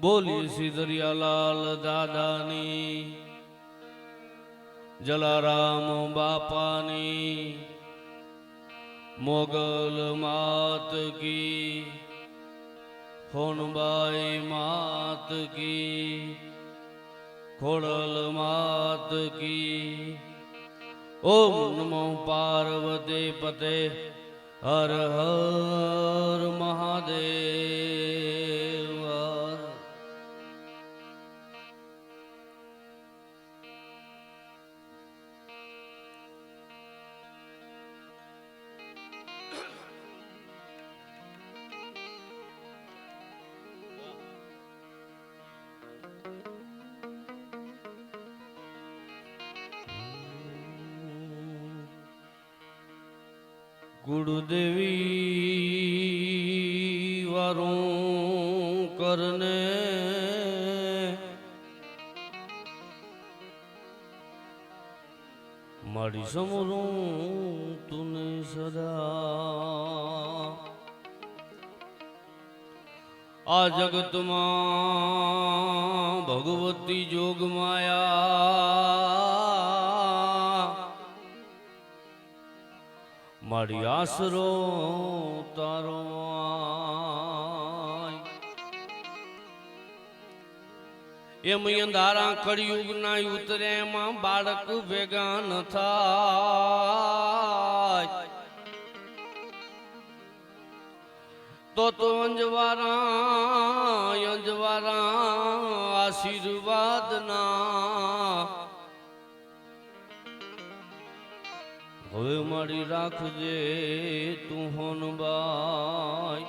બોલી સિદ્ધરિયાલાલ દાદાની, જલારામ બાપાની, મોગલ માત કી, હોનબાઈ માત કી, ખોડલ માત કી। ઓમ નમો પાર્વતી પતે, હર હર મહાદેવ। गुरुदेवी वारों करने मारी समरूं तूने सदा। आ जगत मां भगवती जोग माया, मारी आसरो तारो एम अंधारा कड़युग ना उतरे मां बालक भेगा न थाय। तो अंजवारा आशीर्वाद ना હવે મારી રાખજે તું હોનબાઈ।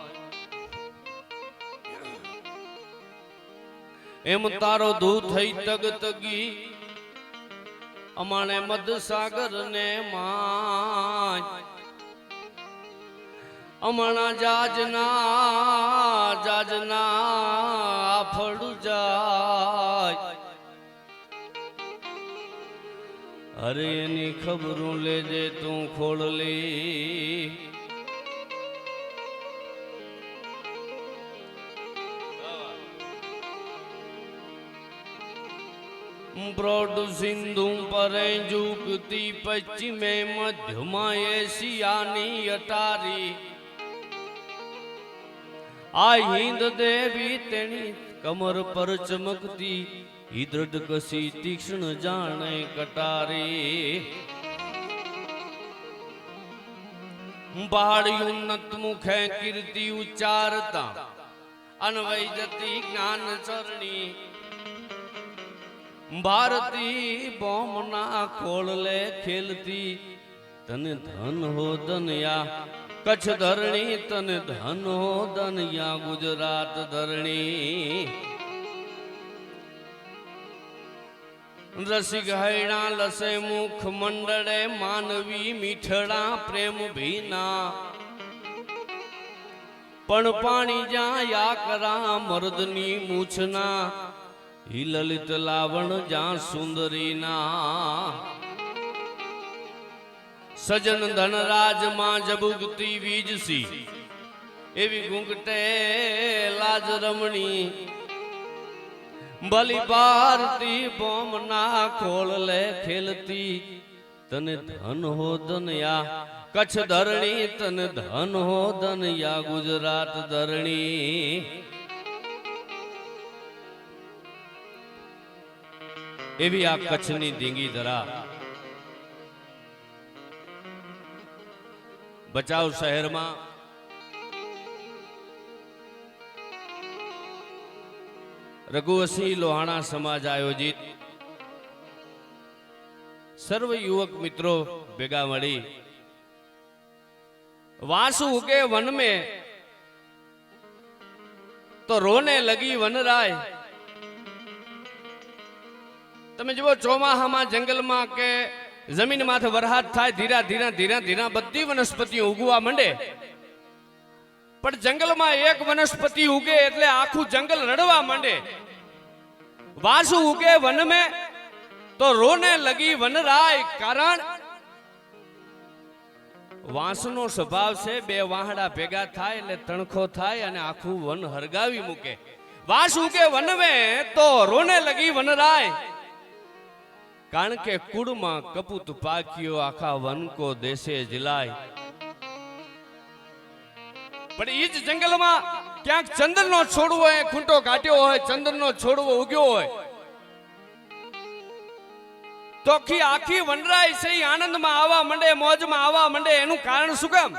એમ તારો ધૂ થઈ તગ તગી અમાણે મદ સાગર ને માય। અમાણા જાજના આફળ જાય। अरे एनी खबरों ले जे तू खोल ली। ब्रॉड सिंधु पर झुकती पश्चिमे मध्यमा एशियानी अटारी। आ हिंद देवी तेनी कमर पर चमकती ही दृढ़ कसी तीक्ष्ण जाने कटारी। पहाड़ी उन्नत मुखे कीर्ति उच्चारता अनवय जति ज्ञान चरणी। भारती बोमना खोल ले खेलती तन धन हो दनया कच्छ धरणी। तन धन हो दनया गुजरात धरणी। रसिक हैणा लसे मुख मंडळे मानवी मीठड़ा प्रेम भीना। पण पाणी जा या करा मर्दनी मूछना ही ललित लावण जा सुंदरी ना। सजन धनराज मां जबुगती वीजसी एवी घूंघटे लाज रमणी। बलि भारती बोमना खोल ले खेलती तने धन हो दनया कच्छ धरणी। तन धन हो दनया गुजरात धरणी। एवी आ कच्छनी धींगी धरा बचाव शहर में रघुवंशी लोहाणा समाज आयोजित सर्व युवक मित्रों भेगा मळी वासु उगे वन में तो रोने लगी वनराय। तमे जो चौमाहा में जंगल में के जमीन माथे वरहाद थाय धीरा धीरा धीरा धीरा बधी वनस्पतिओ उगवा मंडे। पण जंगल में एक वनस्पति उगे एटले आखू जंगल रड़वा मंडे। वासु उगे वन में तो रोने लगी वनराय। कारण वासनो स्वभाव से बे वाहड़ा भेगा थाय એટલે તણખો થાય અને આખું વન હરગાવી મૂકે। વાસ ઉગે વનવે તો રોને લગી વનરાય, કારણ કે કુળમાં કપૂત પાક્યો આખા વન કો દેશે જલાય. પણ ઈ જ જંગલમાં ક્યાંક ચંદનનો છોડવો હોય ખૂંટો કાઢ્યો હોય, ચંદનનો છોડવો ઉગ્યો હોય, તો આખી વનરાય છે આનંદમાં આવવા માંડે, મોજમાં આવવા માંડે. એનું કારણ શું કામ?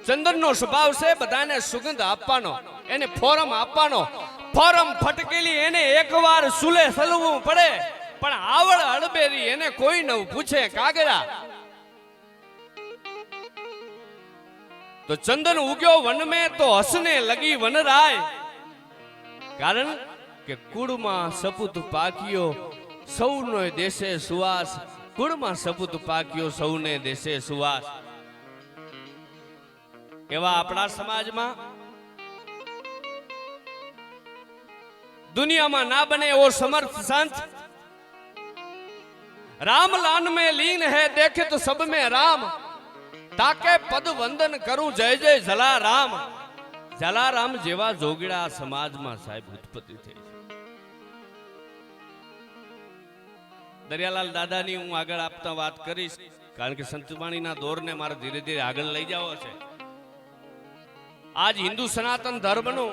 ચંદનનો સ્વભાવ છે બધાને સુગંધ આપવાનો, એને ફોરમ આપવાનો. ફોરમ ફટકેલી એને એકવાર સુલે સલવું પડે, પણ આવડ અડબેરી એને કોઈ ન પૂછે કાગડા. તો ચંદન ઉગ્યો વન મેં તો હસને લગી વનરાય, કારણ કે કુળમાં સપૂત પાક્યો સૌનો દેશે સુવાસ. કુળમાં સપૂત પાક્યો સૌને દેશે સુવાસ. એવા આપણા સમાજમાં દુનિયામાં ના બને એવો સમર્થ સંત, राम लान में लीन है देखे तो सब में राम, ताके पद वंदन करूं जय जय जलाराम. जलाराम जेवा जोगीड़ा समाज में साहेब उत्पत्ति थई. दरियालाल दादा नी हूँ आगळ आपता बात करीश, कारण के संतवाणी ना दौर ने मारे धीरे धीरे आगळ लई जावो छे. आज हिंदू सनातन धर्म नु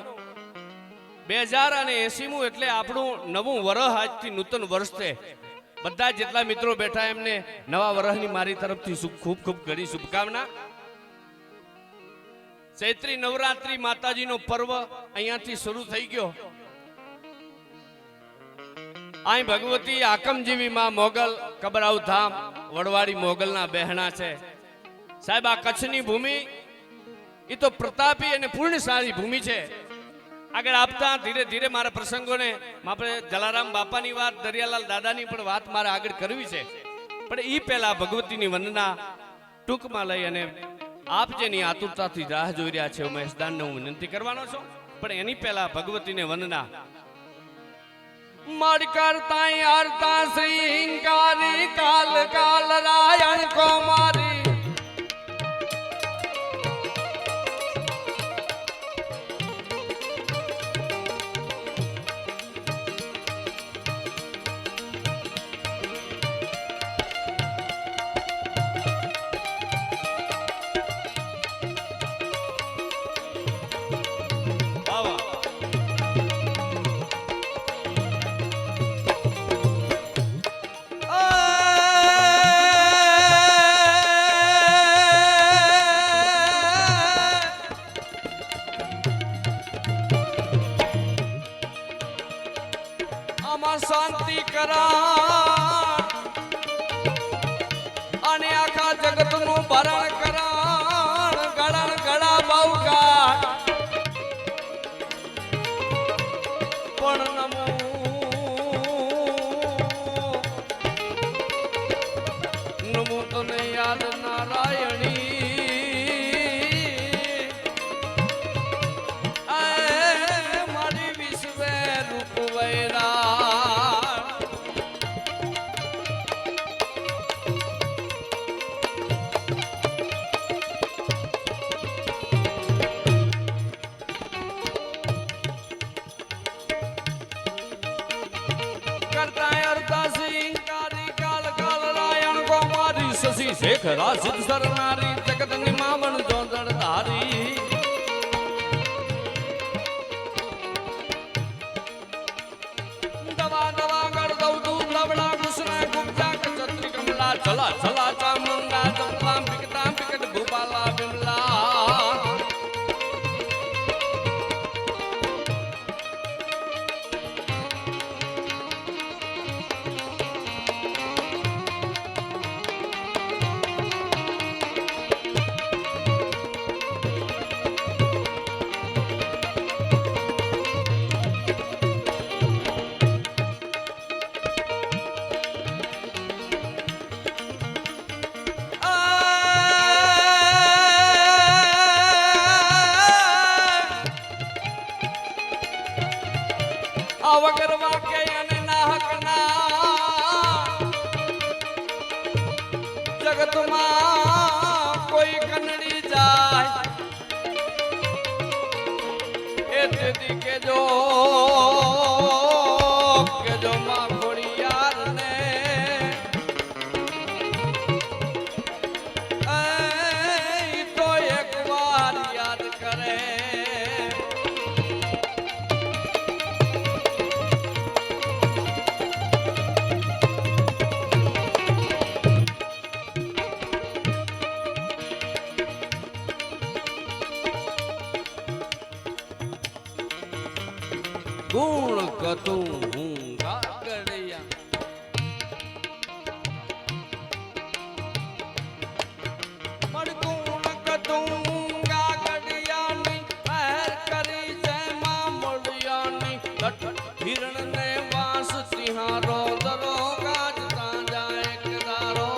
2080 એટલે આપણું નવું વર્ષ આજથી નૂતન વર્ષ છે. બધા જેટલા મિત્રો બેઠા એમને નવા વર્ષની મારી તરફથી ખૂબ ખૂબ ઘણી શુભકામના. ચૈત્રી નવરાત્રી માતાજીનો પર્વ અહીંયાથી શરૂ થઈ ગયો. અહીં ભગવતી આકમજીવી માં મોગલ કબરાવ ધામ વડવાડી મોગલના બહેણા છે. સાહેબ આ કચ્છની ભૂમિ એ તો પ્રતાપી અને પૂર્ણશાળી ભૂમિ છે. આગળ આપતા ધીરે ધીરે મારા પ્રસંગોને આપણે જલારામ બાપાની વાત, દરિયાલાલ દાદાની પણ વાત મારે આગળ કરવી છે. પણ એ પહેલા ભગવતીની વંદના ટૂંકમાં લઈ અને આપ જેની આતુરતાથી રાહ જોઈ રહ્યા છે મહેશદાનને હું વિનંતી કરવાનો છું. પણ એની પહેલા ભગવતીને વંદના મળ કરતા હરતા શ્રી હિંકારી કાલ કાલ રાયણ કુમારી. શાંતિ કરા અને આખા જગત નું ભરણ કરા, ગળણ ગળા બહુ કાઢ પણ નમો તને યાદ નારાયણી. મારી વિશ્વે રૂપ વૈરા शेख रासिद सरनारी जगत निमामन जोंदड़ धारी. दवा दवा कर दो दूध लवड़ा गुस्सा गुप्ता छत्री कमला चला चला चामुंडा चपला बिकता बिकट भूपाला बिमला. વગર વાક્ય અને નાહક ના જગતમાં કોઈ કનડી જાય એ તેથી કેજો માં ખોડિયાર ને તો એક વાર યાદ કરે. ગુણ કતું હું ગાગડિયા મડગુણ કતું ગાગડિયાની પહેર કરી જેમાં મળિયાની હિરણ ને વાસ સિંહારો દરો ગાજતા જાય કદારો.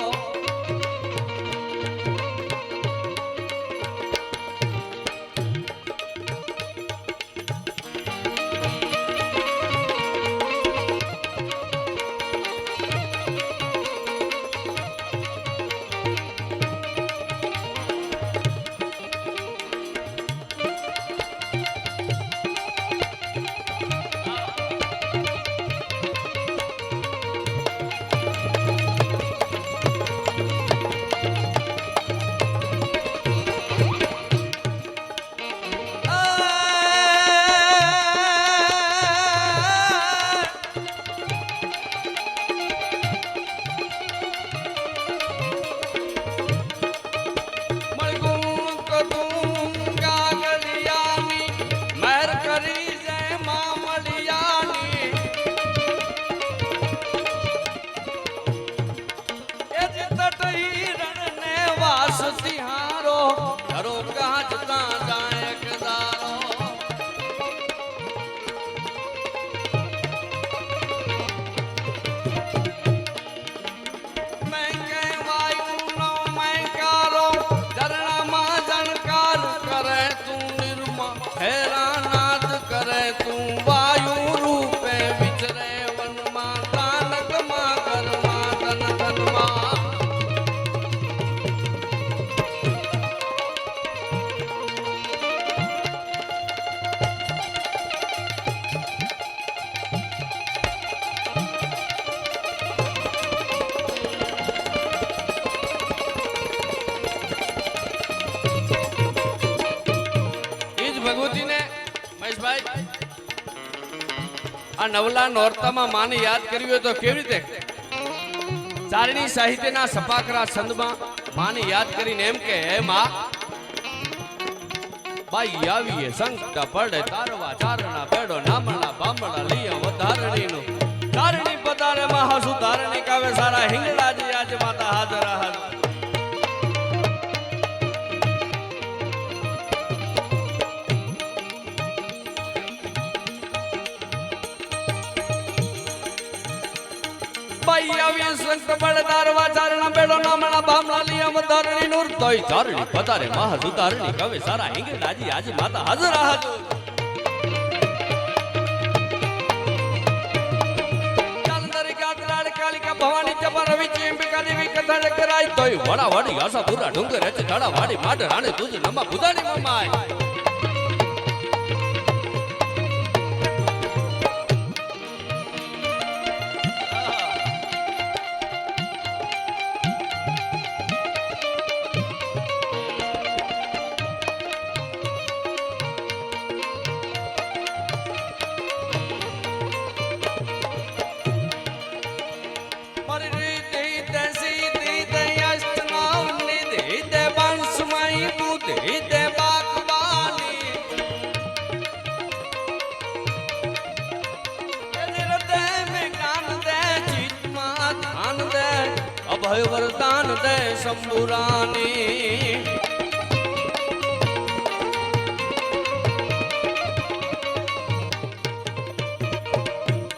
સિંહારો ધરો ગાજતા જાય કદારો. મેં કહેવાયું નો મેં કારો ઝરણામાં જણકાર કરે તું નિર્મા હેરાનાદ કરે તું વાયુ રૂપે વિચરે વનમાં તાનકમાં કરમાં ધન ધનમાં. ભગવતીને મહેશભાઈ આ નવલા નોરતામાં માને યાદ કર્યું હોય તો કેવી રીતે? ચારણી સાહિત્યના સપાકરા છંદમાં માને યાદ કરીને એમ કે હે માં બાઈ આવીએ સંકટ પડે તારવા ચારણા બેડો નામણા બામણા લીયા વધારણીનો ચારણી પધારે માં હાસુ ધારણી કાવે સારા હિંગળાજી આજે માતા હાજર હાજર. સંત બળ તારવા ચારણા બેડો નામણા બામણા લીયા વધારણી નૂર તોય ચારણી પધારે મહા સુધારણી કવે સારા હિંગળાજી આજે માતા હાજર હાજર. ચાંદરી ગાત્રાડ કાલિકા ભવાની જબર વિચી અંબિકા દેવી કથા કરાય તોય વડા વાડી આસા પૂરા ડુંગર રચ ઢાડા વાડી માડ રાણે તુજ નમા બુધાની મમાય. અભય વરદાન દે શંભુરાની.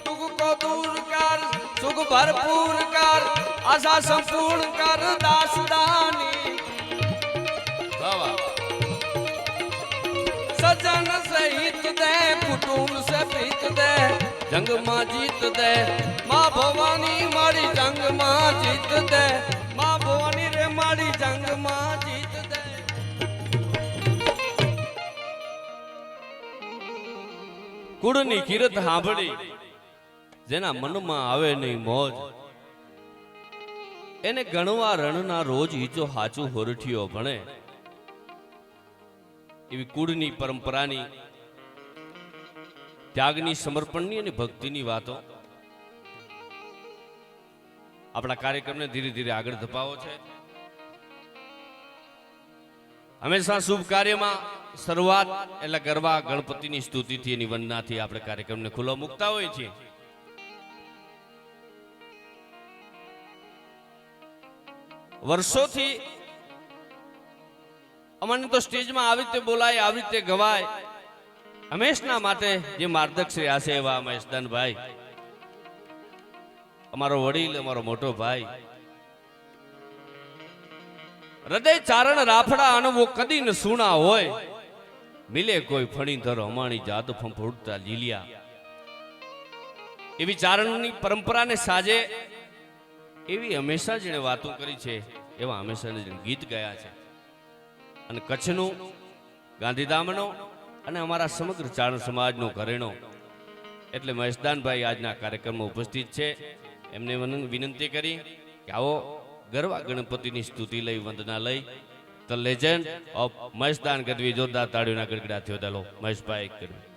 સુખ કો દૂર કર સુખ ભરપૂર કર આશા સંપૂર્ણ કર દાસદાની. સજન સહિત દે કુટુંબ સે પ્રીત દે જંગ માં જીત દે માં ભવાની મારી જંગ માં જીત દે માં ભવાની રે મારી જંગ માં જીત દે. કુળની કીરત સાંભળી જેના મનમાં આવે નહીં મોજ, એને ગણવા રણના રોજ ઈજો હાચું હોરઠિયો ભણે. એવી કુળની પરંપરાની, ત્યાગની, સમર્પણની અને ભક્તિની વાતો આપણા કાર્યક્રમને ધીરે ધીરે આગળ ધપાવો છે. હંમેશા શુભ કાર્યમાં શરૂઆત એટલે ગરબા ગણપતિની સ્તુતિથી એની વંદનાથી આપણે કાર્યક્રમને ખુલ્લો મૂકતા હોઈએ છીએ. વર્ષોથી અમને તો સ્ટેજમાં આવી રીતે બોલાય, આવી રીતે ગવાય, હંમેશના માટે જે માર્ગદર્શક રહ્યા છે એવા મહેશદાનભાઈ, અમારો વડીલ, અમારો મોટો ભાઈ, હૃદય ચારણ રાફડા અનવો કદી ન સુણા હોય, મિલે કોઈ ફણીધર અમાણી જાત ફંફોડતા લીલિયા. એવી ચારણની પરંપરાને સાજે એવી હંમેશા જેણે વાતો કરી છે એવા હંમેશા ગીત ગાયા છે. અને કચ્છનું, ગાંધીધામનો અને અમારા સમગ્ર ચારણ સમાજનો ઘરેણો એટલે મહેશદાનભાઈ આજના કાર્યક્રમમાં ઉપસ્થિત છે. એમને વિનંતી કરી કે આવો ગરબા ગણપતિની સ્તુતિ લઈ, વંદના લઈ. The legend of Maheshdan Gadhvi. જોરદાર તાળીઓના ગડગડા થયો. ચાલો મહેશભાઈ ગઢવી.